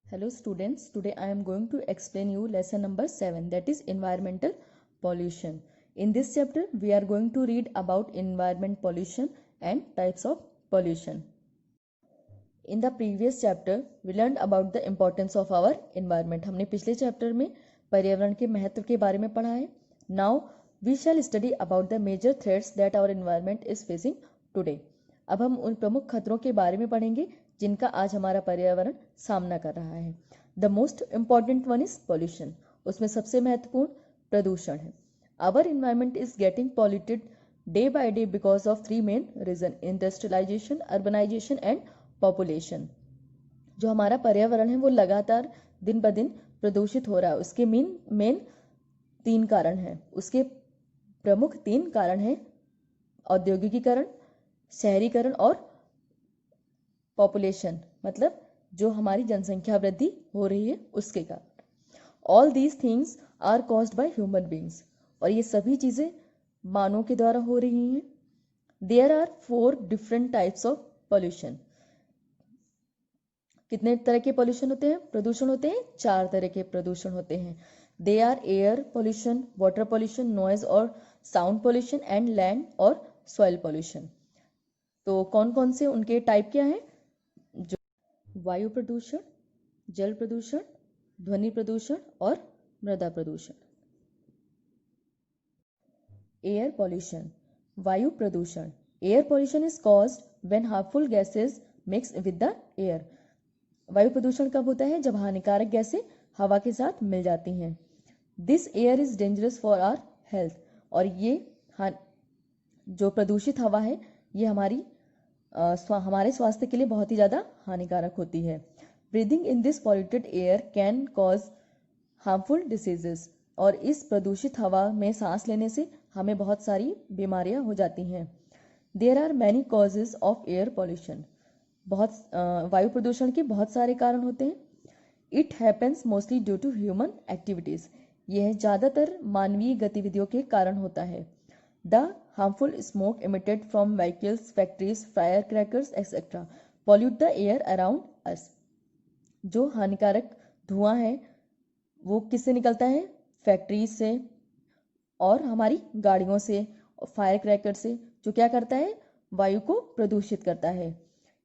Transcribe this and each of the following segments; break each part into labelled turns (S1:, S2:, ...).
S1: Hello students, today I am going to explain you lesson number 7, that is environmental pollution. In this chapter we are going to read about environment pollution and types of pollution. In the previous chapter we learned about the importance of our environment. हमने पिछले chapter में पर्यावरण के महत्व के बारे में पढ़ा है. Now we shall study about the major threats that our environment is facing today. अब हम उन प्रमुख खतरों के बारे में पढ़ेंगे जिनका आज हमारा पर्यावरण सामना कर रहा है. The most important one is pollution. उसमें सबसे महत्वपूर्ण प्रदूषण है. Our environment is getting polluted day by day because of 3 main reason: industrialisation, urbanisation and population. जो हमारा पर्यावरण है वो लगातार दिन ब दिन प्रदूषित हो रहा है. उसके मेन 3 कारण हैं. उसके प्रमुख 3 कारण हैं: औद्योगिकीकरण, शहरीकरण और पॉपुलेशन, मतलब जो हमारी जनसंख्या वृद्धि हो रही है उसके कारण. All these things are caused by human beings. और ये सभी चीजें मानव के द्वारा हो रही हैं. There are 4 different types of pollution. कितने तरह के पॉल्यूशन होते हैं, प्रदूषण होते हैं? 4 तरह के प्रदूषण होते हैं. They are air pollution, water pollution, noise और साउंड पॉल्यूशन एंड लैंड और सॉइल पॉल्यूशन. तो कौन कौन से उनके टाइप क्या हैं? जो वायु प्रदूषण, जल प्रदूषण, ध्वनि प्रदूषण और मृदा प्रदूषण. एयर पॉल्यूशन, वायु प्रदूषण. Air pollution is caused when harmful gases mix with the air. वायु प्रदूषण कब होता है? जब हानिकारक गैसें हवा के साथ मिल जाती हैं. This air is dangerous for our health. और ये जो प्रदूषित हवा है ये हमारे स्वास्थ्य के लिए बहुत ही ज़्यादा हानिकारक होती है. Breathing in this polluted air can cause harmful diseases. और इस प्रदूषित हवा में सांस लेने से हमें बहुत सारी बीमारियां हो जाती हैं. There are many causes of air pollution. वायु प्रदूषण के बहुत सारे कारण होते हैं. It happens mostly due to human activities. यह ज़्यादातर मानवीय गतिविधियों के कारण होता है. The harmful smoke emitted from vehicles, factories, firecrackers, etc. pollute the air around us. जो हानिकारक धुआं है वो किससे निकलता है? फैक्ट्रीज से और हमारी गाड़ियों से और फायर क्रैकर से, जो क्या करता है? वायु को प्रदूषित करता है.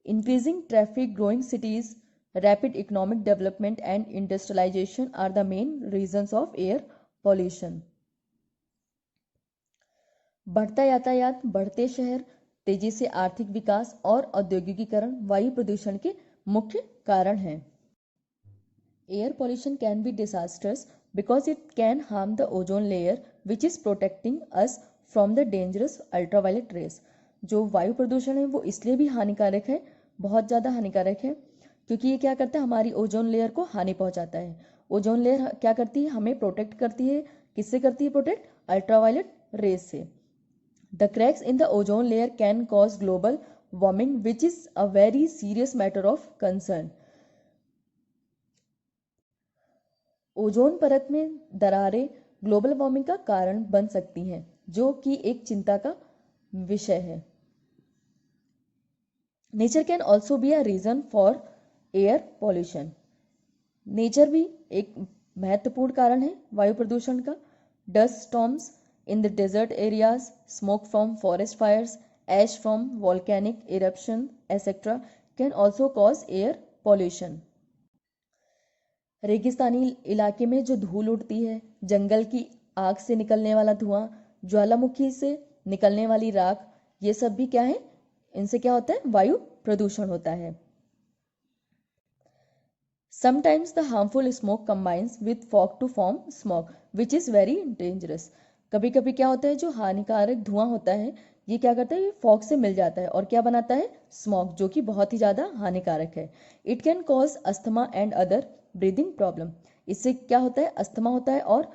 S1: Increasing traffic, growing cities, rapid economic development and industrialisation are the main reasons of air pollution. बढ़ता यातायात, बढ़ते शहर, तेजी से आर्थिक विकास और औद्योगिकीकरण वायु प्रदूषण के मुख्य कारण हैं. Air pollution can be disasters because it can harm the ozone layer which is protecting us from the dangerous ultraviolet rays. जो वायु प्रदूषण है वो इसलिए भी हानिकारक है, बहुत ज़्यादा हानिकारक है, क्योंकि ये क्या करता है? हमारी ओजोन लेयर को हानि पहुंचाता है. ओजोन लेयर क्या करती है? हमें प्रोटेक्ट करती है. किससे करती है प्रोटेक्ट? अल्ट्रावायलेट रेस से. The cracks in the ozone layer can cause global warming, which is a very serious matter of concern. Ozone परत में दरारें ग्लोबल वार्मिंग का कारण बन सकती हैं, जो कि एक चिंता का विषय है. Nature can also be a reason for air pollution. Nature भी एक महत्वपूर्ण कारण है वायु प्रदूषण का. Dust storms in the desert areas, smoke from forest fires, ash from volcanic eruption, etc. can also cause air pollution. रेगिस्तानी इलाके में जो धूल उड़ती है, जंगल की आग से निकलने वाला धुआं, ज्वालामुखी से निकलने वाली राख, ये सब भी क्या है? इनसे क्या होता है? वायु प्रदूषण होता है. Sometimes the harmful smoke combines with fog to form smog, which is very dangerous. कभी कभी क्या होता है? जो हानिकारक धुआं होता है ये क्या करता है? ये फॉग से मिल जाता है और क्या बनाता है? स्मॉग, जो कि बहुत ही ज़्यादा हानिकारक है. It can cause asthma and other breathing problem. इससे क्या होता है? अस्थमा होता है और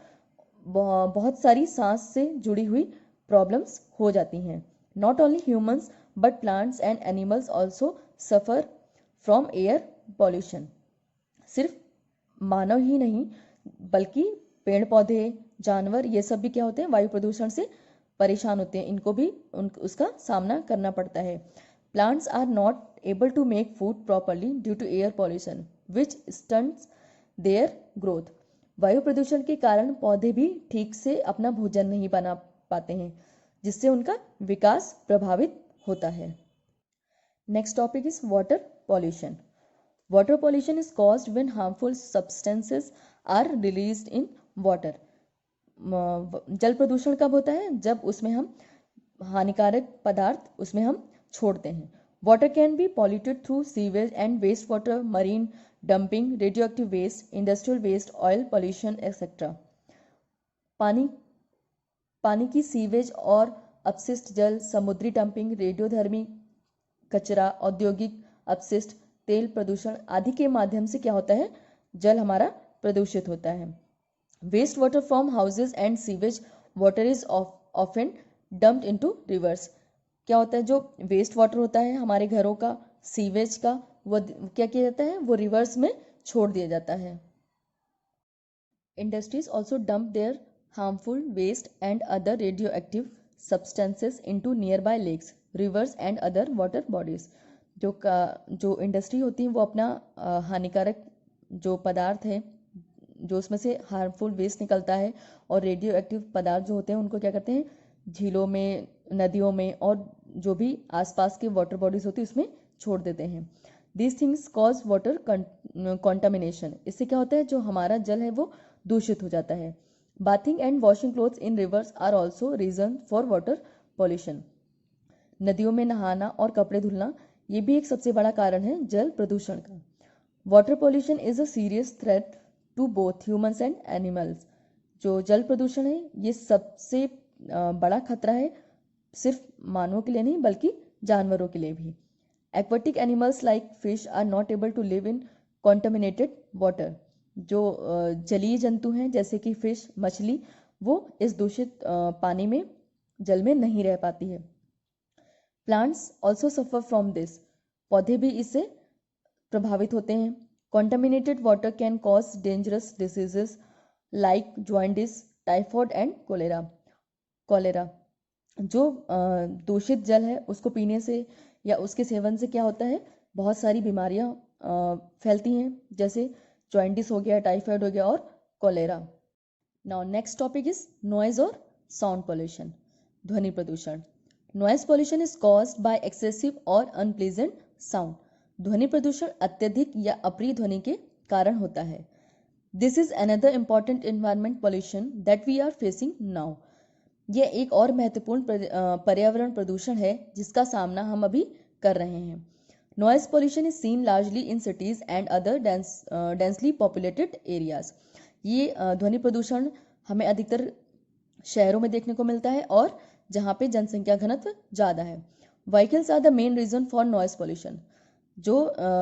S1: बहुत सारी सांस से जुड़ी हुई प्रॉब्लम्स हो जाती हैं. Not only humans but plants and animals also suffer from air pollution. सिर्फ मानव ही नहीं बल्कि पेड़ पौधे, जानवर, ये सब भी क्या होते हैं? वायु प्रदूषण से परेशान होते हैं. इनको भी उसका सामना करना पड़ता है. Plants are not able to make food properly due to air pollution. Which stunts their growth. वायु प्रदूषण के कारण पौधे भी ठीक से अपना भोजन नहीं बना पाते हैं, जिससे उनका विकास प्रभावित होता है। Next topic is water pollution. Water pollution is caused when harmful substances are released in water. जल प्रदूषण कब होता है? जब उसमें हम हानिकारक पदार्थ उसमें हम छोड़ते हैं। Water can be polluted through sewage and waste water, marine dumping, radioactive waste, industrial waste, oil pollution etcetera. पानी की सीवेज और अपशिष्ट जल, समुद्री डंपिंग, रेडियोधर्मी कचरा, औद्योगिक अपशिष्ट, तेल प्रदूषण आदि के माध्यम से क्या होता है? जल हमारा प्रदूषित होता है। Waste water from houses and sewage water is often dumped into rivers. क्या होता है? जो वेस्ट वाटर होता है हमारे घरों का, सीवेज का, वो क्या किया जाता है? वो रिवर्स में छोड़ दिया जाता है। Industries also dump their harmful waste and other radioactive substances into nearby lakes, rivers and other water bodies. जो इंडस्ट्री होती है वो अपना हानिकारक जो पदार्थ है, जो उसमें से हार्मफुल वेस्ट निकलता है और रेडियो एक्टिव पदार्थ जो होते हैं उनको क्या करते हैं? झीलों में, नदियों में और जो भी आसपास के वाटर बॉडीज होती है उसमें छोड़ देते हैं। These things cause water contamination. इससे क्या होता है? जो हमारा जल है वो दूषित हो जाता है। Bathing and washing clothes in rivers are also reason for water pollution. नदियों में नहाना और कपड़े धुलना ये भी एक सबसे बड़ा कारण है जल प्रदूषण का। Water pollution is a serious threat to both humans and animals. जो जल प्रदूषण है ये सबसे बड़ा खतरा है, सिर्फ मानवों के लिए नहीं बल्कि जानवरों के लिए भी। Aquatic animals like fish are not able to live in contaminated water. जो जलीय जंतु हैं जैसे कि फिश, मछली, वो इस दूषित पानी में, जल में नहीं रह पाती है। Plants also suffer from this. पौधे भी इससे प्रभावित होते हैं। Contaminated water can cause dangerous diseases like jaundice, typhoid and cholera. जो दूषित जल है उसको पीने से या उसके सेवन से क्या होता है? बहुत सारी बीमारियां फैलती हैं, जैसे जॉइंडिस हो गया, टाइफाइड हो गया और cholera. Now next topic is noise और साउंड पोल्यूशन, ध्वनि प्रदूषण। Noise pollution is caused by excessive और अनप्लीजेंट साउंड। ध्वनि प्रदूषण अत्यधिक या अप्रिय ध्वनि के कारण होता है। This is another important environment pollution that we are facing now. यह एक और महत्वपूर्ण पर्यावरण प्रदूषण है जिसका सामना हम अभी कर रहे हैं। Noise pollution is seen largely in cities and other densely populated areas. ये ध्वनि प्रदूषण हमें अधिकतर शहरों में देखने को मिलता है और जहाँ पे जनसंख्या घनत्व ज़्यादा है। Vehicles are the main reason for noise pollution. जो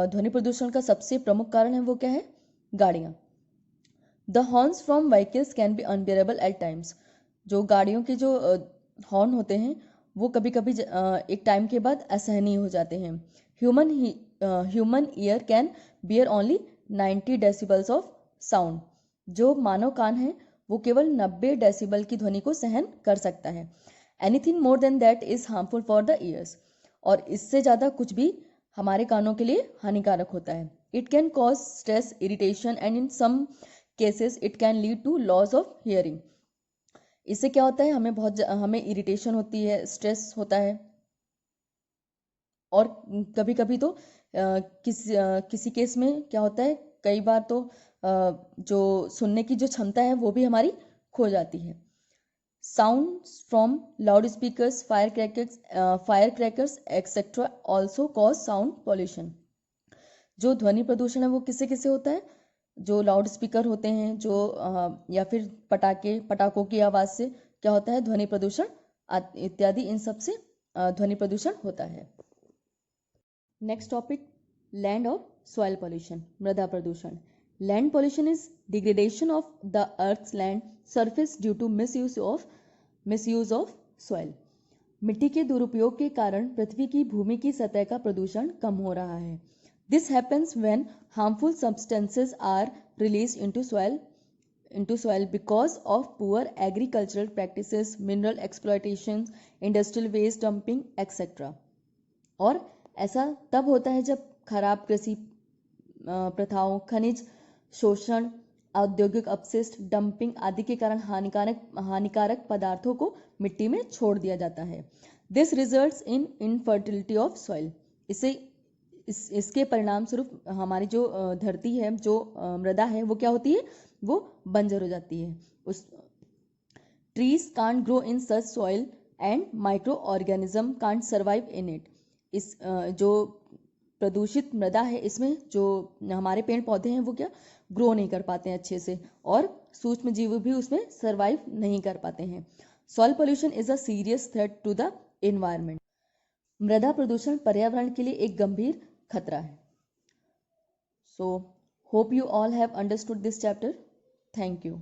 S1: ध्वनि प्रदूषण का सबसे प्रमुख कारण है वो क्या है? गाड़ियाँ। The horns from vehicles can be unbearable at times. जो गाड़ियों के जो हॉर्न होते हैं वो कभी कभी एक टाइम के बाद असहनीय हो जाते हैं। Human ear can bear only 90 decibels of sound. जो मानव कान है वो केवल 90 डेसिबल की ध्वनि को सहन कर सकता है। Anything more than that is harmful for the years. और इससे ज़्यादा कुछ भी हमारे कानों के लिए हानिकारक होता है। It can cause stress, irritation and in some cases it can lead to loss of hearing. इससे क्या होता है? हमें इरिटेशन होती है, स्ट्रेस होता है और कभी कभी तो किसी केस में क्या होता है, कई बार तो जो सुनने की जो क्षमता है वो भी हमारी खो जाती है। Sound from loud speakers, fire crackers etcetera also cause sound pollution. जो ध्वनि प्रदूषण है वो किससे किससे होता है? जो लाउड स्पीकर होते हैं, जो या फिर पटाखों की आवाज़ से क्या होता है? ध्वनि प्रदूषण इत्यादि, इन सब से ध्वनि प्रदूषण होता है। नेक्स्ट टॉपिक, लैंड और सॉइल पॉल्यूशन, मृदा प्रदूषण। Land pollution is degradation of the earth's land surface due to misuse of soil. मिट्टी के दुरुपयोग के कारण पृथ्वी की भूमि की सतह का प्रदूषण कम हो रहा है। This happens when harmful substances are released into soil because of poor agricultural practices, mineral exploitation, industrial waste dumping, etc. और ऐसा तब होता है जब खराब कृषि प्रथाओं, खनिज शोषण, औद्योगिक अपशिष्ट, डंपिंग आदि के कारण हानिकारक पदार्थों को मिट्टी में छोड़ दिया जाता है। This results in infertility of soil. इसके परिणाम स्वरूप हमारी जो धरती है, जो मृदा है, वो क्या होती है, वो बंजर हो जाती है। उस trees can't grow in such soil and micro organism can't survive in it. इस जो प्रदूषित मृदा है, इसमें जो हमारे पेड़ पौधे हैं वो क्या ग्रो नहीं कर पाते हैं अच्छे से, और सूक्ष्म जीव भी उसमें सर्वाइव नहीं कर पाते हैं। Soil pollution is a serious threat to the environment. मृदा प्रदूषण पर्यावरण के लिए एक गंभीर खतरा है। So hope you all have understood this chapter. Thank you.